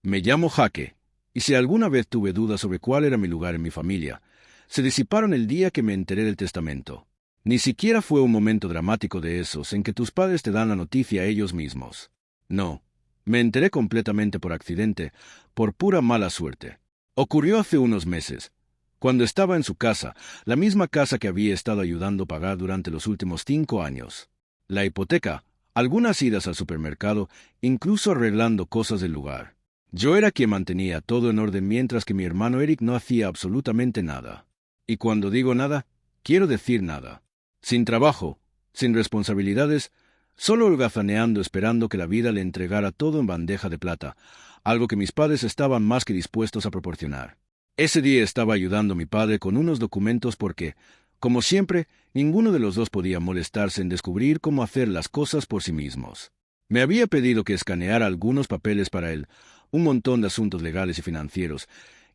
Me llamo Jaque, y si alguna vez tuve dudas sobre cuál era mi lugar en mi familia, se disiparon el día que me enteré del testamento. Ni siquiera fue un momento dramático de esos en que tus padres te dan la noticia a ellos mismos. No, me enteré completamente por accidente, por pura mala suerte. Ocurrió hace unos meses, cuando estaba en su casa, la misma casa que había estado ayudando a pagar durante los últimos 5 años. La hipoteca, algunas idas al supermercado, incluso arreglando cosas del lugar. Yo era quien mantenía todo en orden mientras que mi hermano Eric no hacía absolutamente nada. Y cuando digo nada, quiero decir nada. Sin trabajo, sin responsabilidades, solo holgazaneando esperando que la vida le entregara todo en bandeja de plata, algo que mis padres estaban más que dispuestos a proporcionar. Ese día estaba ayudando a mi padre con unos documentos porque, como siempre, ninguno de los dos podía molestarse en descubrir cómo hacer las cosas por sí mismos. Me había pedido que escaneara algunos papeles para él, un montón de asuntos legales y financieros,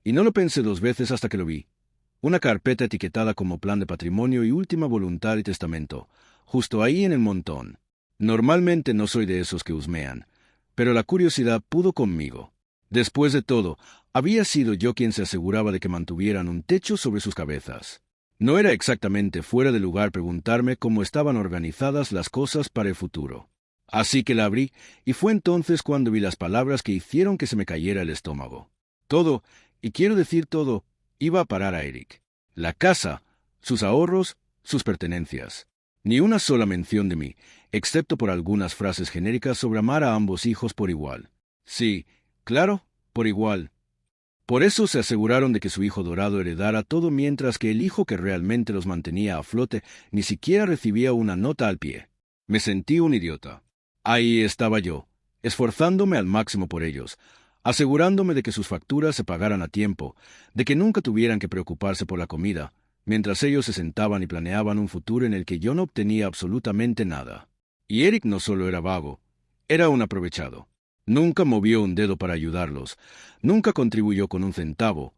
y no lo pensé 2 veces hasta que lo vi. Una carpeta etiquetada como plan de patrimonio y última voluntad y testamento, justo ahí en el montón. Normalmente no soy de esos que husmean, pero la curiosidad pudo conmigo. Después de todo, había sido yo quien se aseguraba de que mantuvieran un techo sobre sus cabezas. No era exactamente fuera de lugar preguntarme cómo estaban organizadas las cosas para el futuro. Así que la abrí, y fue entonces cuando vi las palabras que hicieron que se me cayera el estómago. Todo, y quiero decir todo, iba a parar a Eric. La casa, sus ahorros, sus pertenencias. Ni una sola mención de mí, excepto por algunas frases genéricas sobre amar a ambos hijos por igual. Sí, claro, por igual. Por eso se aseguraron de que su hijo dorado heredara todo mientras que el hijo que realmente los mantenía a flote ni siquiera recibía una nota al pie. Me sentí un idiota. Ahí estaba yo, esforzándome al máximo por ellos, asegurándome de que sus facturas se pagaran a tiempo, de que nunca tuvieran que preocuparse por la comida, mientras ellos se sentaban y planeaban un futuro en el que yo no obtenía absolutamente nada. Y Eric no solo era vago, era un aprovechado. Nunca movió un dedo para ayudarlos, nunca contribuyó con un centavo,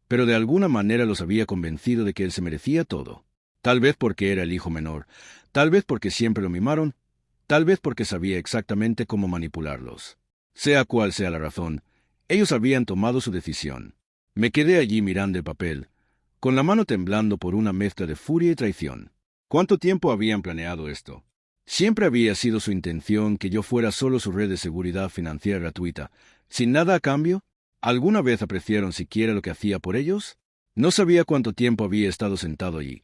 pero de alguna manera los había convencido de que él se merecía todo. Tal vez porque era el hijo menor, tal vez porque siempre lo mimaron, tal vez porque sabía exactamente cómo manipularlos. Sea cual sea la razón, ellos habían tomado su decisión. Me quedé allí mirando el papel, con la mano temblando por una mezcla de furia y traición. ¿Cuánto tiempo habían planeado esto? Siempre había sido su intención que yo fuera solo su red de seguridad financiera gratuita, sin nada a cambio. ¿Alguna vez apreciaron siquiera lo que hacía por ellos? No sabía cuánto tiempo había estado sentado allí,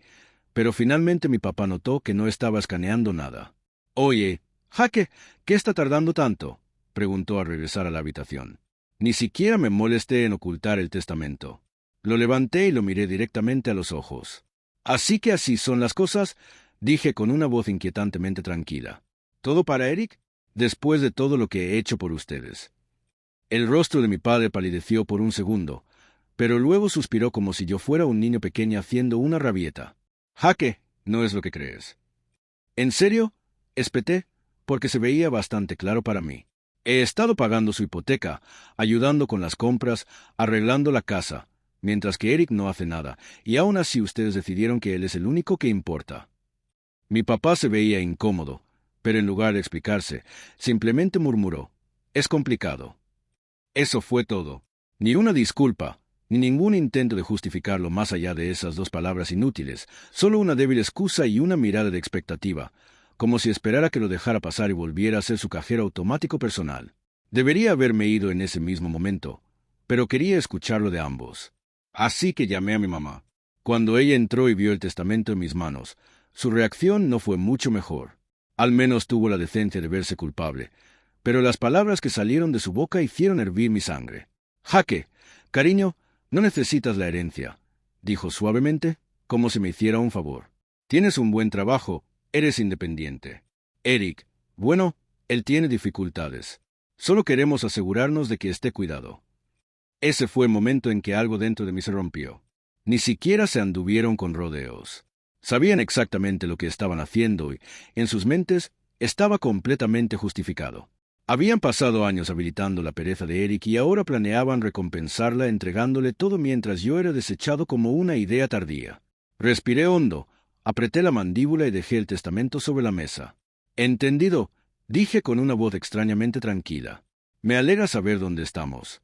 pero finalmente mi papá notó que no estaba escaneando nada. «Oye, Jaque, ¿qué está tardando tanto?», preguntó al regresar a la habitación. Ni siquiera me molesté en ocultar el testamento. Lo levanté y lo miré directamente a los ojos. «Así que así son las cosas», dije con una voz inquietantemente tranquila. «¿Todo para Eric? Después de todo lo que he hecho por ustedes». El rostro de mi padre palideció por un segundo, pero luego suspiró como si yo fuera un niño pequeño haciendo una rabieta. «Jaque, no es lo que crees». «¿En serio?», espeté, porque se veía bastante claro para mí. He estado pagando su hipoteca, ayudando con las compras, arreglando la casa, mientras que Eric no hace nada, y aún así ustedes decidieron que él es el único que importa. Mi papá se veía incómodo, pero en lugar de explicarse, simplemente murmuró: «Es complicado». Eso fue todo. Ni una disculpa, ni ningún intento de justificarlo más allá de esas 2 palabras inútiles, solo una débil excusa y una mirada de expectativa, como si esperara que lo dejara pasar y volviera a ser su cajero automático personal. Debería haberme ido en ese mismo momento, pero quería escucharlo de ambos. Así que llamé a mi mamá. Cuando ella entró y vio el testamento en mis manos, su reacción no fue mucho mejor. Al menos tuvo la decencia de verse culpable, pero las palabras que salieron de su boca hicieron hervir mi sangre. «Jaque, cariño, no necesitas la herencia», dijo suavemente, como si me hiciera un favor. «Tienes un buen trabajo, eres independiente. Eric, bueno, él tiene dificultades. Solo queremos asegurarnos de que esté cuidado». Ese fue el momento en que algo dentro de mí se rompió. Ni siquiera se anduvieron con rodeos. Sabían exactamente lo que estaban haciendo y, en sus mentes, estaba completamente justificado. Habían pasado años habilitando la pereza de Eric y ahora planeaban recompensarla entregándole todo mientras yo era desechado como una idea tardía. Respiré hondo, apreté la mandíbula y dejé el testamento sobre la mesa. «Entendido», dije con una voz extrañamente tranquila. «Me alegra saber dónde estamos.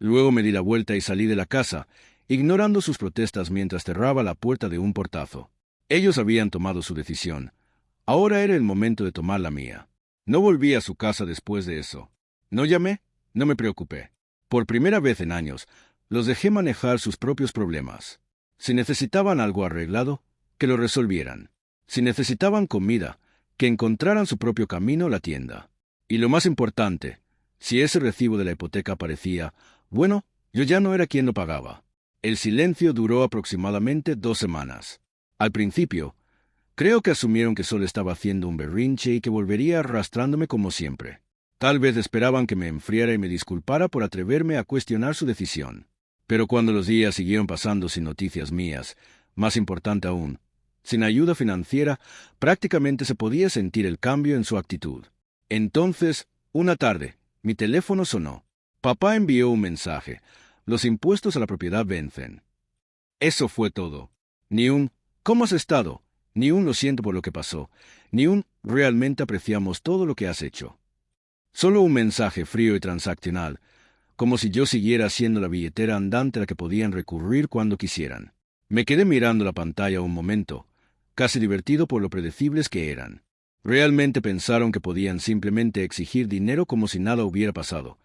Luego me di la vuelta y salí de la casa, ignorando sus protestas mientras cerraba la puerta de un portazo. Ellos habían tomado su decisión. Ahora era el momento de tomar la mía. No volví a su casa después de eso. No llamé, no me preocupé. Por primera vez en años, los dejé manejar sus propios problemas. Si necesitaban algo arreglado, que lo resolvieran. Si necesitaban comida, que encontraran su propio camino a la tienda. Y lo más importante, si ese recibo de la hipoteca aparecía, bueno, yo ya no era quien lo pagaba. El silencio duró aproximadamente 2 semanas. Al principio, creo que asumieron que solo estaba haciendo un berrinche y que volvería arrastrándome como siempre. Tal vez esperaban que me enfriara y me disculpara por atreverme a cuestionar su decisión. Pero cuando los días siguieron pasando sin noticias mías, más importante aún, sin ayuda financiera, prácticamente se podía sentir el cambio en su actitud. Entonces, una tarde, mi teléfono sonó. Papá envió un mensaje. Los impuestos a la propiedad vencen. Eso fue todo. Ni un ¿cómo has estado? Ni un lo siento por lo que pasó. Ni un realmente apreciamos todo lo que has hecho. Solo un mensaje frío y transaccional, como si yo siguiera siendo la billetera andante a la que podían recurrir cuando quisieran. Me quedé mirando la pantalla un momento, casi divertido por lo predecibles que eran. Realmente pensaron que podían simplemente exigir dinero como si nada hubiera pasado,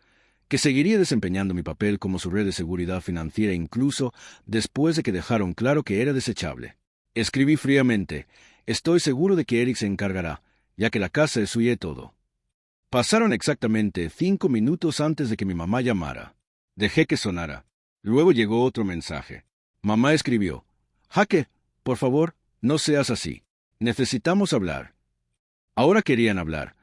que seguiría desempeñando mi papel como su red de seguridad financiera incluso después de que dejaron claro que era desechable. Escribí fríamente, estoy seguro de que Eric se encargará, ya que la casa es suya y todo. Pasaron exactamente 5 minutos antes de que mi mamá llamara. Dejé que sonara. Luego llegó otro mensaje. Mamá escribió, Jaque, por favor, no seas así. Necesitamos hablar. Ahora querían hablar.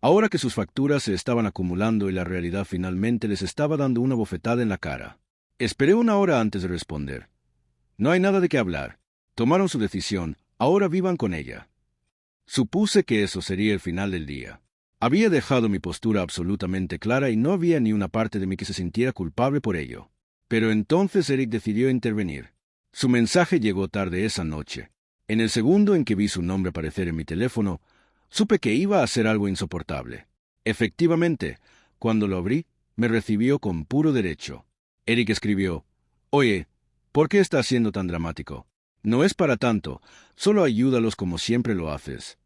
Ahora que sus facturas se estaban acumulando y la realidad finalmente les estaba dando una bofetada en la cara. Esperé 1 hora antes de responder. No hay nada de qué hablar. Tomaron su decisión, ahora vivan con ella. Supuse que eso sería el final del día. Había dejado mi postura absolutamente clara y no había ni una parte de mí que se sintiera culpable por ello. Pero entonces Eric decidió intervenir. Su mensaje llegó tarde esa noche. En el segundo en que vi su nombre aparecer en mi teléfono, supe que iba a ser algo insoportable. Efectivamente, cuando lo abrí, me recibió con puro derecho. Eric escribió, Oye, ¿por qué estás siendo tan dramático? No es para tanto, solo ayúdalos como siempre lo haces.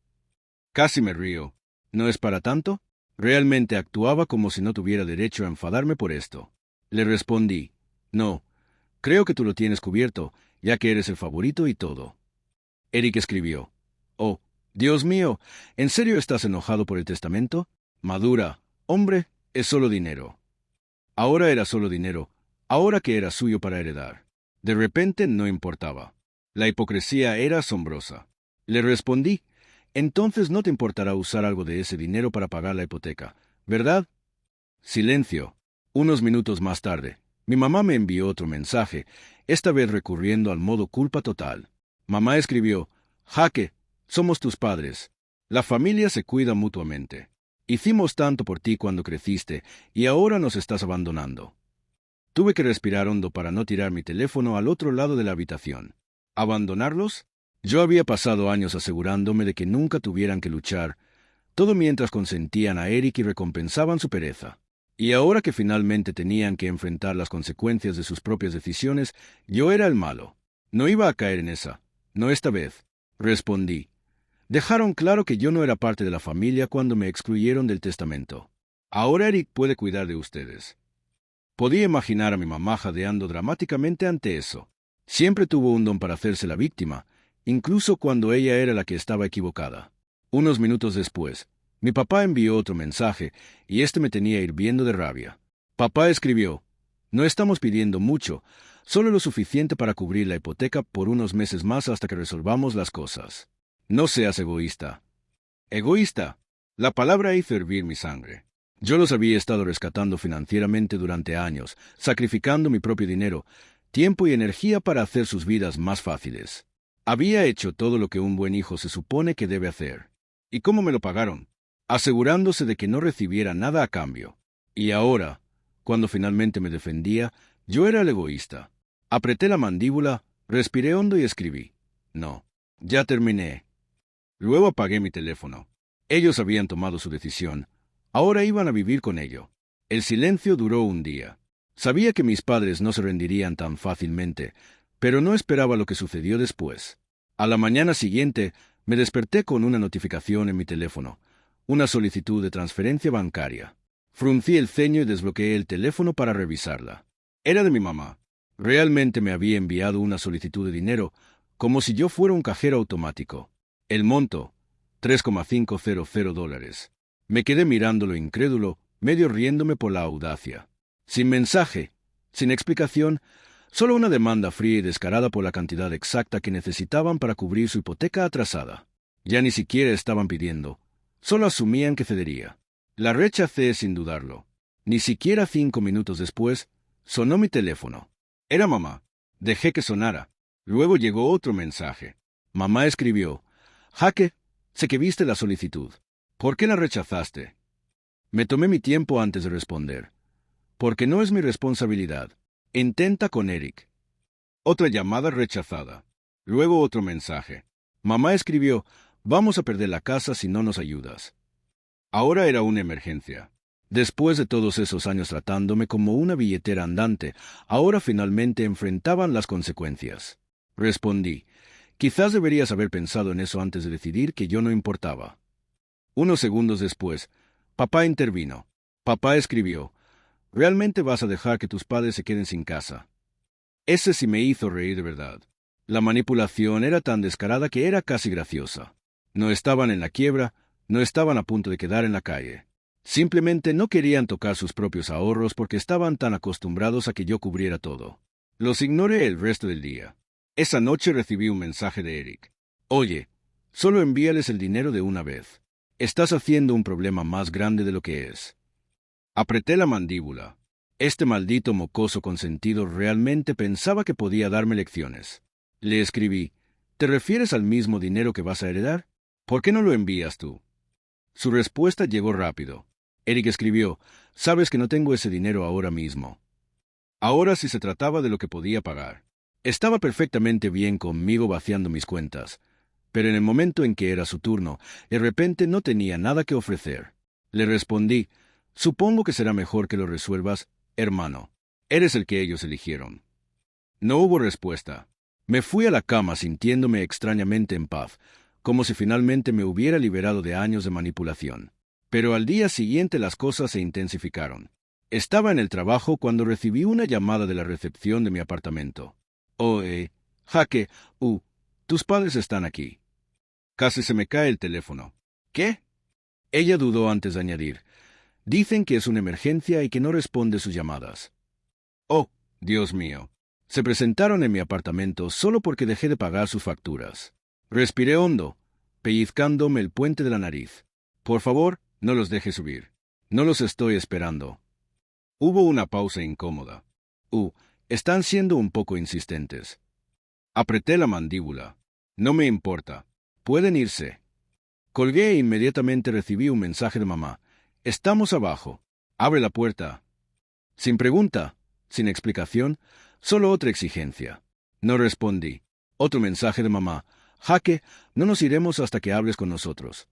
Casi me río. ¿No es para tanto? Realmente actuaba como si no tuviera derecho a enfadarme por esto. Le respondí, no, creo que tú lo tienes cubierto, ya que eres el favorito y todo. Eric escribió, oh, Dios mío, ¿en serio estás enojado por el testamento? Madura, hombre, es solo dinero. Ahora era solo dinero, ahora que era suyo para heredar. De repente no importaba. La hipocresía era asombrosa. Le respondí, entonces no te importará usar algo de ese dinero para pagar la hipoteca, ¿verdad? Silencio. Unos minutos más tarde, mi mamá me envió otro mensaje, esta vez recurriendo al modo culpa total. Mamá escribió, Jaque, somos tus padres. La familia se cuida mutuamente. Hicimos tanto por ti cuando creciste, y ahora nos estás abandonando. Tuve que respirar hondo para no tirar mi teléfono al otro lado de la habitación. ¿Abandonarlos? Yo había pasado años asegurándome de que nunca tuvieran que luchar, todo mientras consentían a Eric y recompensaban su pereza. Y ahora que finalmente tenían que enfrentar las consecuencias de sus propias decisiones, yo era el malo. No iba a caer en esa. No esta vez. Respondí. Dejaron claro que yo no era parte de la familia cuando me excluyeron del testamento. Ahora Eric puede cuidar de ustedes. Podía imaginar a mi mamá jadeando dramáticamente ante eso. Siempre tuvo un don para hacerse la víctima, incluso cuando ella era la que estaba equivocada. Unos minutos después, mi papá envió otro mensaje, y este me tenía hirviendo de rabia. Papá escribió, no estamos pidiendo mucho, solo lo suficiente para cubrir la hipoteca por unos meses más hasta que resolvamos las cosas. No seas egoísta. ¿Egoísta? La palabra hizo hervir mi sangre. Yo los había estado rescatando financieramente durante años, sacrificando mi propio dinero, tiempo y energía para hacer sus vidas más fáciles. Había hecho todo lo que un buen hijo se supone que debe hacer. ¿Y cómo me lo pagaron? Asegurándose de que no recibiera nada a cambio. Y ahora, cuando finalmente me defendía, yo era el egoísta. Apreté la mandíbula, respiré hondo y escribí. No, ya terminé. Luego apagué mi teléfono. Ellos habían tomado su decisión. Ahora iban a vivir con ello. El silencio duró un día. Sabía que mis padres no se rendirían tan fácilmente, pero no esperaba lo que sucedió después. A la mañana siguiente, me desperté con una notificación en mi teléfono, una solicitud de transferencia bancaria. Fruncí el ceño y desbloqueé el teléfono para revisarla. Era de mi mamá. Realmente me había enviado una solicitud de dinero, como si yo fuera un cajero automático. El monto, $3,500. Me quedé mirándolo incrédulo, medio riéndome por la audacia. Sin mensaje, sin explicación, solo una demanda fría y descarada por la cantidad exacta que necesitaban para cubrir su hipoteca atrasada. Ya ni siquiera estaban pidiendo, solo asumían que cedería. La rechacé sin dudarlo. Ni siquiera 5 minutos después, sonó mi teléfono. Era mamá. Dejé que sonara. Luego llegó otro mensaje. Mamá escribió: Jaque, sé que viste la solicitud. ¿Por qué la rechazaste? Me tomé mi tiempo antes de responder. Porque no es mi responsabilidad. Intenta con Eric. Otra llamada rechazada. Luego otro mensaje. Mamá escribió: vamos a perder la casa si no nos ayudas. Ahora era una emergencia. Después de todos esos años tratándome como una billetera andante, ahora finalmente enfrentaban las consecuencias. Respondí: quizás deberías haber pensado en eso antes de decidir que yo no importaba. Unos segundos después, papá intervino. Papá escribió: ¿realmente vas a dejar que tus padres se queden sin casa? Ese sí me hizo reír de verdad. La manipulación era tan descarada que era casi graciosa. No estaban en la quiebra, no estaban a punto de quedar en la calle. Simplemente no querían tocar sus propios ahorros porque estaban tan acostumbrados a que yo cubriera todo. Los ignoré el resto del día. Esa noche recibí un mensaje de Eric. Oye, solo envíales el dinero de una vez. Estás haciendo un problema más grande de lo que es. Apreté la mandíbula. Este maldito mocoso consentido realmente pensaba que podía darme lecciones. Le escribí: ¿te refieres al mismo dinero que vas a heredar? ¿Por qué no lo envías tú? Su respuesta llegó rápido. Eric escribió: sabes que no tengo ese dinero ahora mismo. Ahora sí se trataba de lo que podía pagar. Estaba perfectamente bien conmigo vaciando mis cuentas, pero en el momento en que era su turno, de repente no tenía nada que ofrecer. Le respondí: supongo que será mejor que lo resuelvas, hermano. Eres el que ellos eligieron. No hubo respuesta. Me fui a la cama sintiéndome extrañamente en paz, como si finalmente me hubiera liberado de años de manipulación. Pero al día siguiente las cosas se intensificaron. Estaba en el trabajo cuando recibí una llamada de la recepción de mi apartamento. Jaque, tus padres están aquí. Casi se me cae el teléfono. ¿Qué? Ella dudó antes de añadir: dicen que es una emergencia y que no responde sus llamadas. Oh, Dios mío. Se presentaron en mi apartamento solo porque dejé de pagar sus facturas. Respiré hondo, pellizcándome el puente de la nariz. Por favor, no los deje subir. No los estoy esperando. Hubo una pausa incómoda. Están siendo un poco insistentes. Apreté la mandíbula. No me importa. Pueden irse. Colgué e inmediatamente recibí un mensaje de mamá. Estamos abajo. Abre la puerta. Sin pregunta, sin explicación, solo otra exigencia. No respondí. Otro mensaje de mamá. Jaque, no nos iremos hasta que hables con nosotros.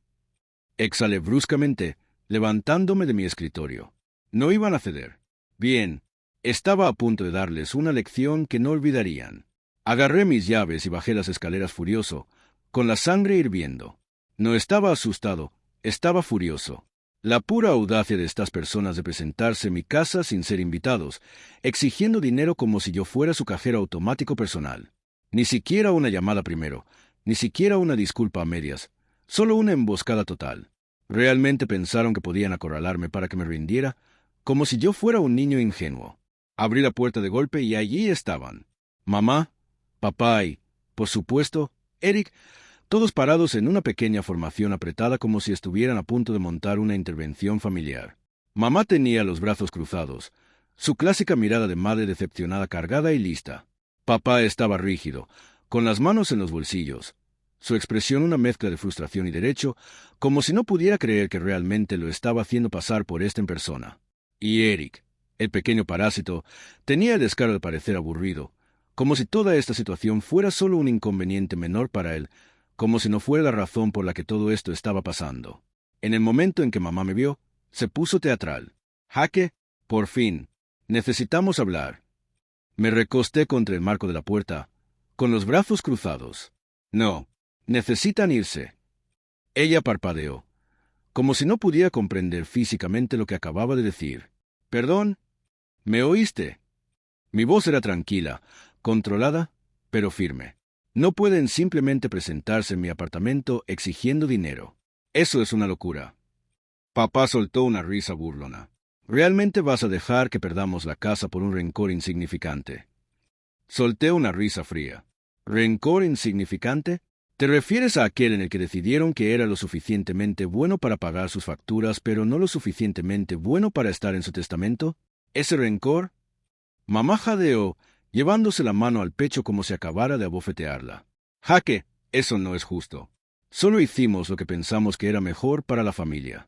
Exhalé bruscamente, levantándome de mi escritorio. No iban a ceder. Bien, estaba a punto de darles una lección que no olvidarían. Agarré mis llaves y bajé las escaleras furioso, con la sangre hirviendo. No estaba asustado, estaba furioso. La pura audacia de estas personas de presentarse en mi casa sin ser invitados, exigiendo dinero como si yo fuera su cajero automático personal. Ni siquiera una llamada primero, ni siquiera una disculpa a medias, solo una emboscada total. Realmente pensaron que podían acorralarme para que me rindiera, como si yo fuera un niño ingenuo. Abrí la puerta de golpe y allí estaban. Mamá, papá y, por supuesto, Eric, todos parados en una pequeña formación apretada como si estuvieran a punto de montar una intervención familiar. Mamá tenía los brazos cruzados, su clásica mirada de madre decepcionada cargada y lista. Papá estaba rígido, con las manos en los bolsillos, su expresión una mezcla de frustración y derecho, como si no pudiera creer que realmente lo estaba haciendo pasar por en persona. Y Eric, el pequeño parásito, tenía el descaro de parecer aburrido, como si toda esta situación fuera solo un inconveniente menor para él, como si no fuera la razón por la que todo esto estaba pasando. En el momento en que mamá me vio, se puso teatral. Jaque, por fin. Necesitamos hablar. Me recosté contra el marco de la puerta, con los brazos cruzados. No, necesitan irse. Ella parpadeó, como si no pudiera comprender físicamente lo que acababa de decir. Perdón, ¿me oíste? Mi voz era tranquila, controlada, pero firme. No pueden simplemente presentarse en mi apartamento exigiendo dinero. Eso es una locura. Papá soltó una risa burlona. ¿Realmente vas a dejar que perdamos la casa por un rencor insignificante? Solté una risa fría. ¿Rencor insignificante? ¿Te refieres a aquel en el que decidieron que era lo suficientemente bueno para pagar sus facturas, pero no lo suficientemente bueno para estar en su testamento? ¿Ese rencor? Mamá jadeó, llevándose la mano al pecho como si acabara de abofetearla. Jaque, eso no es justo. Solo hicimos lo que pensamos que era mejor para la familia.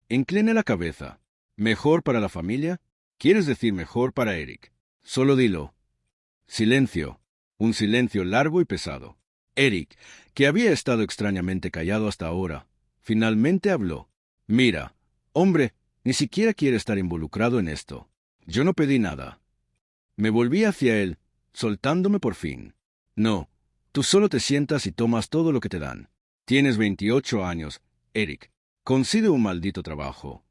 Incliné la cabeza. ¿Mejor para la familia? ¿Quieres decir mejor para Eric? Solo dilo. Silencio. Un silencio largo y pesado. Eric, que había estado extrañamente callado hasta ahora, finalmente habló. Mira, hombre, ni siquiera quiere estar involucrado en esto. Yo no pedí nada. Me volví hacia él, soltándome por fin. No, tú solo te sientas y tomas todo lo que te dan. Tienes 28 años, Eric. Consigue un maldito trabajo.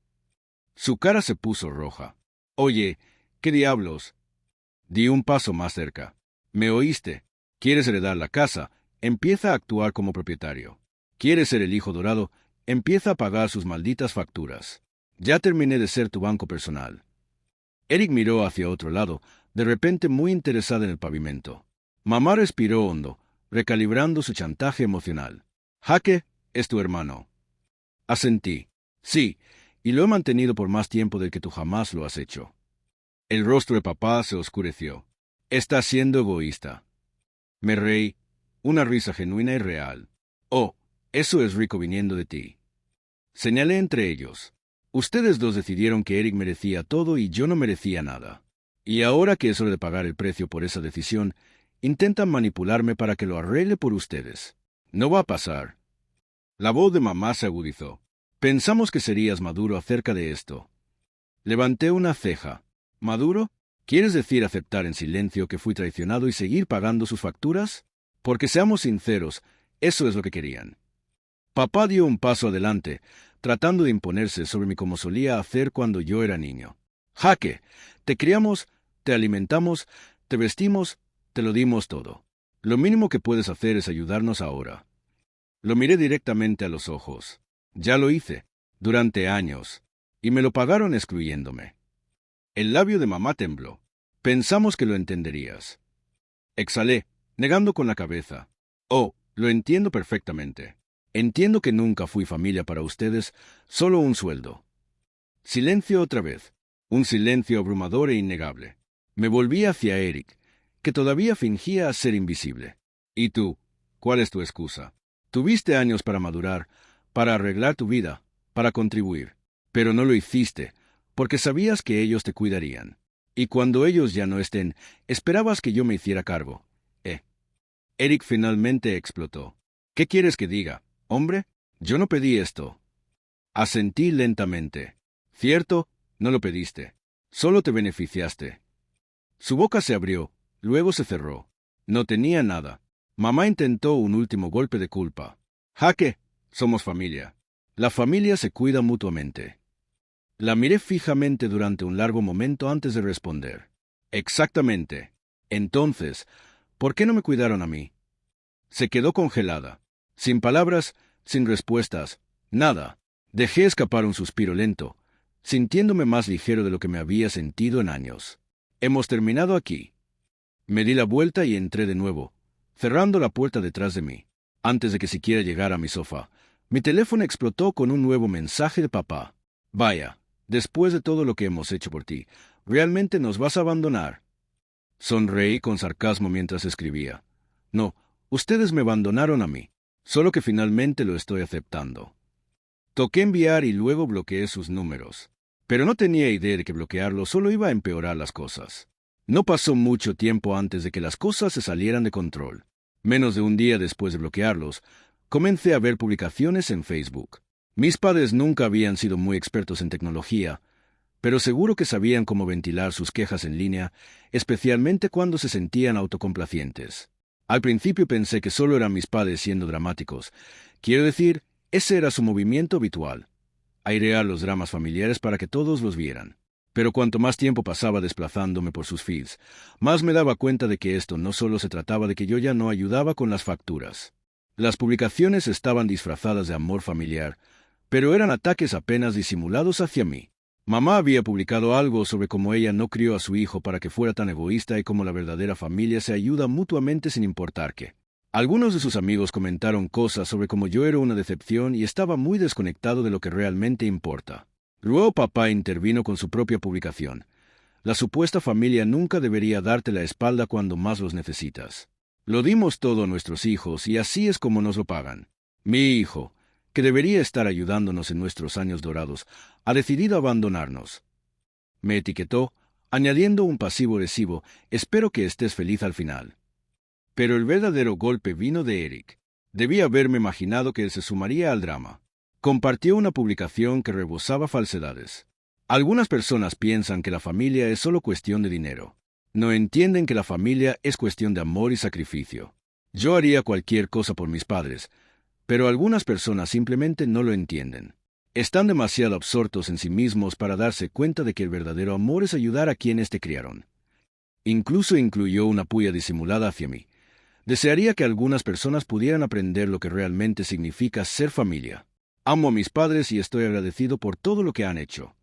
Su cara se puso roja. Oye, ¿qué diablos? Di un paso más cerca. ¿Me oíste? ¿Quieres heredar la casa? Empieza a actuar como propietario. ¿Quieres ser el hijo dorado? Empieza a pagar sus malditas facturas. Ya terminé de ser tu banco personal. Eric miró hacia otro lado, de repente muy interesada en el pavimento. Mamá respiró hondo, recalibrando su chantaje emocional. Jaque es tu hermano. Asentí. Sí, y lo he mantenido por más tiempo del que tú jamás lo has hecho. El rostro de papá se oscureció. Estás siendo egoísta. Me reí, una risa genuina y real. Oh, eso es rico viniendo de ti. Señalé entre ellos. Ustedes dos decidieron que Eric merecía todo y yo no merecía nada. Y ahora que es hora de pagar el precio por esa decisión, intentan manipularme para que lo arregle por ustedes. No va a pasar. La voz de mamá se agudizó. Pensamos que serías maduro acerca de esto. Levanté una ceja. ¿Maduro? ¿Quieres decir aceptar en silencio que fui traicionado y seguir pagando sus facturas? Porque seamos sinceros, eso es lo que querían. Papá dio un paso adelante, tratando de imponerse sobre mí como solía hacer cuando yo era niño. Jaque, te criamos, te alimentamos, te vestimos, te lo dimos todo. Lo mínimo que puedes hacer es ayudarnos ahora. Lo miré directamente a los ojos. Ya lo hice, durante años, y me lo pagaron excluyéndome. El labio de mamá tembló. Pensamos que lo entenderías. Exhalé, negando con la cabeza. Oh, lo entiendo perfectamente. Entiendo que nunca fui familia para ustedes, solo un sueldo. Silencio otra vez. Un silencio abrumador e innegable. Me volví hacia Eric, que todavía fingía ser invisible. ¿Y tú? ¿Cuál es tu excusa? Tuviste años para madurar, para arreglar tu vida, para contribuir. Pero no lo hiciste, porque sabías que ellos te cuidarían. Y cuando ellos ya no estén, esperabas que yo me hiciera cargo. Eric finalmente explotó. ¿Qué quieres que diga, hombre? Yo no pedí esto. Asentí lentamente. Cierto, no lo pediste. Solo te beneficiaste. Su boca se abrió, luego se cerró. No tenía nada. Mamá intentó un último golpe de culpa. Jaque, somos familia. La familia se cuida mutuamente. La miré fijamente durante un largo momento antes de responder. Exactamente. Entonces, ¿por qué no me cuidaron a mí? Se quedó congelada. Sin palabras, sin respuestas, nada. Dejé escapar un suspiro lento, sintiéndome más ligero de lo que me había sentido en años. Hemos terminado aquí. Me di la vuelta y entré de nuevo, cerrando la puerta detrás de mí. Antes de que siquiera llegara a mi sofá, mi teléfono explotó con un nuevo mensaje de papá. Vaya, después de todo lo que hemos hecho por ti, ¿realmente nos vas a abandonar? Sonreí con sarcasmo mientras escribía. No, ustedes me abandonaron a mí, solo que finalmente lo estoy aceptando. Toqué enviar y luego bloqueé sus números. Pero no tenía idea de que bloquearlo solo iba a empeorar las cosas. No pasó mucho tiempo antes de que las cosas se salieran de control. Menos de un día después de bloquearlos, comencé a ver publicaciones en Facebook. Mis padres nunca habían sido muy expertos en tecnología, pero seguro que sabían cómo ventilar sus quejas en línea, especialmente cuando se sentían autocomplacientes. Al principio pensé que solo eran mis padres siendo dramáticos. Quiero decir, ese era su movimiento habitual, airear los dramas familiares para que todos los vieran. Pero cuanto más tiempo pasaba desplazándome por sus feeds, más me daba cuenta de que esto no solo se trataba de que yo ya no ayudaba con las facturas. Las publicaciones estaban disfrazadas de amor familiar, pero eran ataques apenas disimulados hacia mí. Mamá había publicado algo sobre cómo ella no crió a su hijo para que fuera tan egoísta y cómo la verdadera familia se ayuda mutuamente sin importar qué. Algunos de sus amigos comentaron cosas sobre cómo yo era una decepción y estaba muy desconectado de lo que realmente importa. Luego papá intervino con su propia publicación. La supuesta familia nunca debería darte la espalda cuando más los necesitas. Lo dimos todo a nuestros hijos y así es como nos lo pagan. Mi hijo, que debería estar ayudándonos en nuestros años dorados, ha decidido abandonarnos. Me etiquetó, añadiendo un pasivo-agresivo, espero que estés feliz al final. Pero el verdadero golpe vino de Eric. Debía haberme imaginado que él se sumaría al drama. Compartió una publicación que rebosaba falsedades. Algunas personas piensan que la familia es solo cuestión de dinero. No entienden que la familia es cuestión de amor y sacrificio. Yo haría cualquier cosa por mis padres, pero algunas personas simplemente no lo entienden. Están demasiado absortos en sí mismos para darse cuenta de que el verdadero amor es ayudar a quienes te criaron. Incluso incluyó una puya disimulada hacia mí. Desearía que algunas personas pudieran aprender lo que realmente significa ser familia. Amo a mis padres y estoy agradecido por todo lo que han hecho.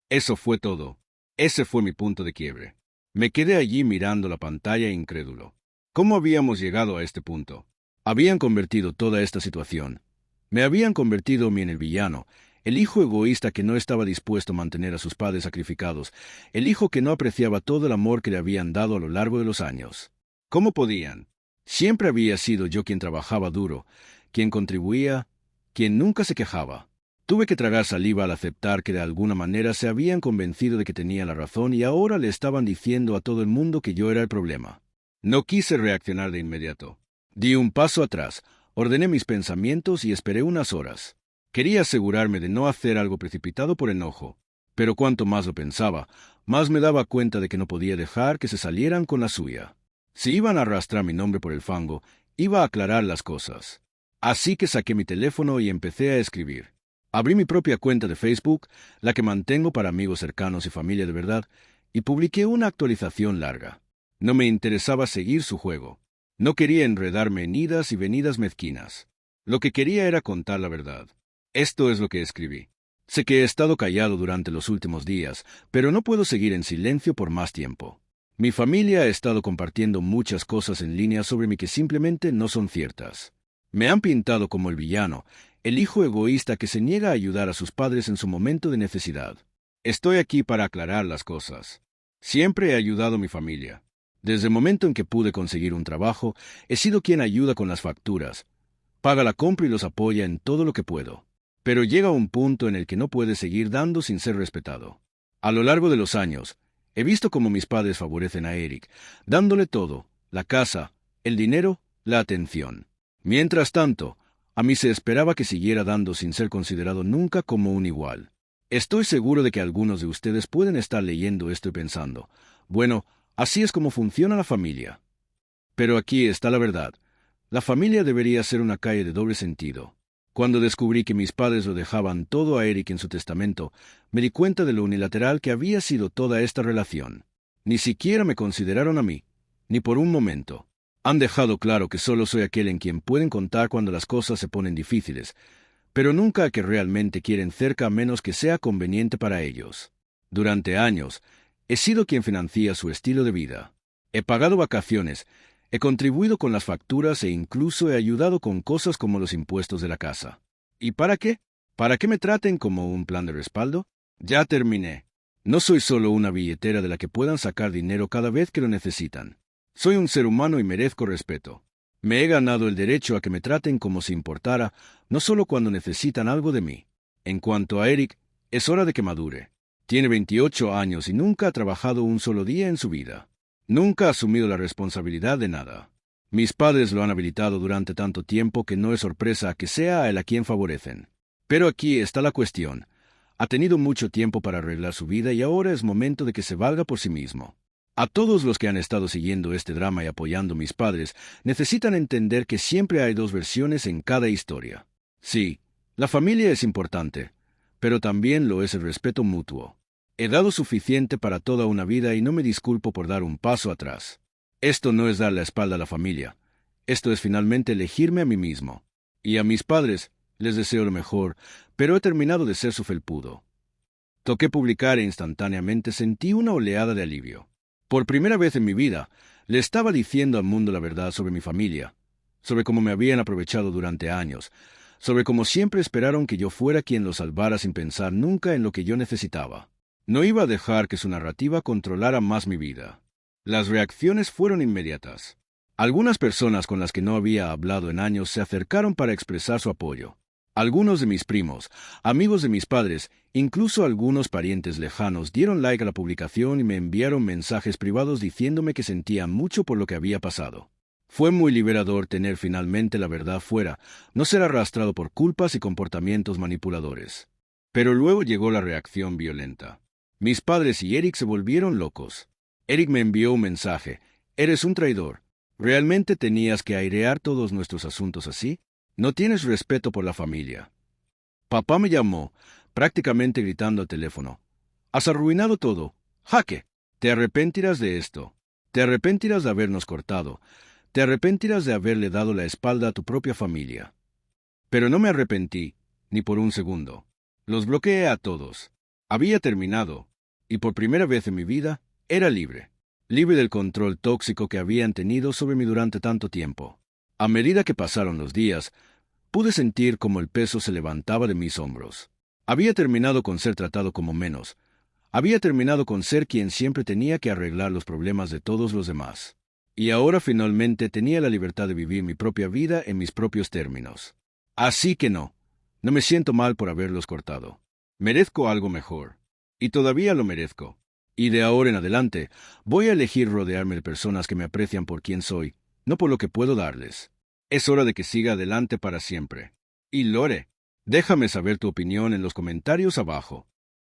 Eso fue todo. Ese fue mi punto de quiebre. Me quedé allí mirando la pantalla incrédulo. ¿Cómo habíamos llegado a este punto? Habían convertido toda esta situación. Me habían convertido en el villano, el hijo egoísta que no estaba dispuesto a mantener a sus padres sacrificados, el hijo que no apreciaba todo el amor que le habían dado a lo largo de los años. ¿Cómo podían? Siempre había sido yo quien trabajaba duro, quien contribuía, quien nunca se quejaba. Tuve que tragar saliva al aceptar que de alguna manera se habían convencido de que tenía la razón y ahora le estaban diciendo a todo el mundo que yo era el problema. No quise reaccionar de inmediato. Di un paso atrás, ordené mis pensamientos y esperé unas horas. Quería asegurarme de no hacer algo precipitado por enojo, pero cuanto más lo pensaba, más me daba cuenta de que no podía dejar que se salieran con la suya. Si iban a arrastrar mi nombre por el fango, iba a aclarar las cosas. Así que saqué mi teléfono y empecé a escribir. Abrí mi propia cuenta de Facebook, la que mantengo para amigos cercanos y familia de verdad, y publiqué una actualización larga. No me interesaba seguir su juego. No quería enredarme en idas y venidas mezquinas. Lo que quería era contar la verdad. Esto es lo que escribí. Sé que he estado callado durante los últimos días, pero no puedo seguir en silencio por más tiempo. Mi familia ha estado compartiendo muchas cosas en línea sobre mí que simplemente no son ciertas. Me han pintado como el villano, el hijo egoísta que se niega a ayudar a sus padres en su momento de necesidad. Estoy aquí para aclarar las cosas. Siempre he ayudado a mi familia. Desde el momento en que pude conseguir un trabajo, he sido quien ayuda con las facturas, paga la compra y los apoya en todo lo que puedo. Pero llega un punto en el que no puede seguir dando sin ser respetado. A lo largo de los años, he visto cómo mis padres favorecen a Eric, dándole todo, la casa, el dinero, la atención. Mientras tanto, a mí se esperaba que siguiera dando sin ser considerado nunca como un igual. Estoy seguro de que algunos de ustedes pueden estar leyendo esto y pensando, bueno, así es como funciona la familia. Pero aquí está la verdad. La familia debería ser una calle de doble sentido. Cuando descubrí que mis padres lo dejaban todo a Eric en su testamento, me di cuenta de lo unilateral que había sido toda esta relación. Ni siquiera me consideraron a mí, ni por un momento. Han dejado claro que solo soy aquel en quien pueden contar cuando las cosas se ponen difíciles, pero nunca a que realmente quieren cerca a menos que sea conveniente para ellos. Durante años, he sido quien financia su estilo de vida. He pagado vacaciones, he contribuido con las facturas e incluso he ayudado con cosas como los impuestos de la casa. ¿Y para qué? ¿Para que me traten como un plan de respaldo? Ya terminé. No soy solo una billetera de la que puedan sacar dinero cada vez que lo necesitan. Soy un ser humano y merezco respeto. Me he ganado el derecho a que me traten como si importara, no solo cuando necesitan algo de mí. En cuanto a Eric, es hora de que madure. Tiene 28 años y nunca ha trabajado un solo día en su vida. Nunca ha asumido la responsabilidad de nada. Mis padres lo han habilitado durante tanto tiempo que no es sorpresa que sea a él a quien favorecen. Pero aquí está la cuestión. Ha tenido mucho tiempo para arreglar su vida y ahora es momento de que se valga por sí mismo. A todos los que han estado siguiendo este drama y apoyando a mis padres, necesitan entender que siempre hay dos versiones en cada historia. Sí, la familia es importante, pero también lo es el respeto mutuo. He dado suficiente para toda una vida y no me disculpo por dar un paso atrás. Esto no es dar la espalda a la familia. Esto es finalmente elegirme a mí mismo. Y a mis padres les deseo lo mejor, pero he terminado de ser su felpudo. Toqué publicar e instantáneamente sentí una oleada de alivio. Por primera vez en mi vida, le estaba diciendo al mundo la verdad sobre mi familia, sobre cómo me habían aprovechado durante años, sobre cómo siempre esperaron que yo fuera quien los salvara sin pensar nunca en lo que yo necesitaba. No iba a dejar que su narrativa controlara más mi vida. Las reacciones fueron inmediatas. Algunas personas con las que no había hablado en años se acercaron para expresar su apoyo. Algunos de mis primos, amigos de mis padres, incluso algunos parientes lejanos dieron like a la publicación y me enviaron mensajes privados diciéndome que sentían mucho por lo que había pasado. Fue muy liberador tener finalmente la verdad fuera, no ser arrastrado por culpas y comportamientos manipuladores. Pero luego llegó la reacción violenta. Mis padres y Eric se volvieron locos. Eric me envió un mensaje: «Eres un traidor. ¿Realmente tenías que airear todos nuestros asuntos así? No tienes respeto por la familia». Papá me llamó, prácticamente gritando al teléfono: «Has arruinado todo. Jaque, te arrepentirás de esto. Te arrepentirás de habernos cortado. Te arrepentirás de haberle dado la espalda a tu propia familia». Pero no me arrepentí, ni por un segundo. Los bloqueé a todos. Había terminado, y por primera vez en mi vida, era libre. Libre del control tóxico que habían tenido sobre mí durante tanto tiempo. A medida que pasaron los días, pude sentir cómo el peso se levantaba de mis hombros. Había terminado con ser tratado como menos. Había terminado con ser quien siempre tenía que arreglar los problemas de todos los demás. Y ahora finalmente tenía la libertad de vivir mi propia vida en mis propios términos. Así que no me siento mal por haberlos cortado. Merezco algo mejor. Y todavía lo merezco. Y de ahora en adelante, voy a elegir rodearme de personas que me aprecian por quien soy, no por lo que puedo darles. Es hora de que siga adelante para siempre. Y Lore, déjame saber tu opinión en los comentarios abajo.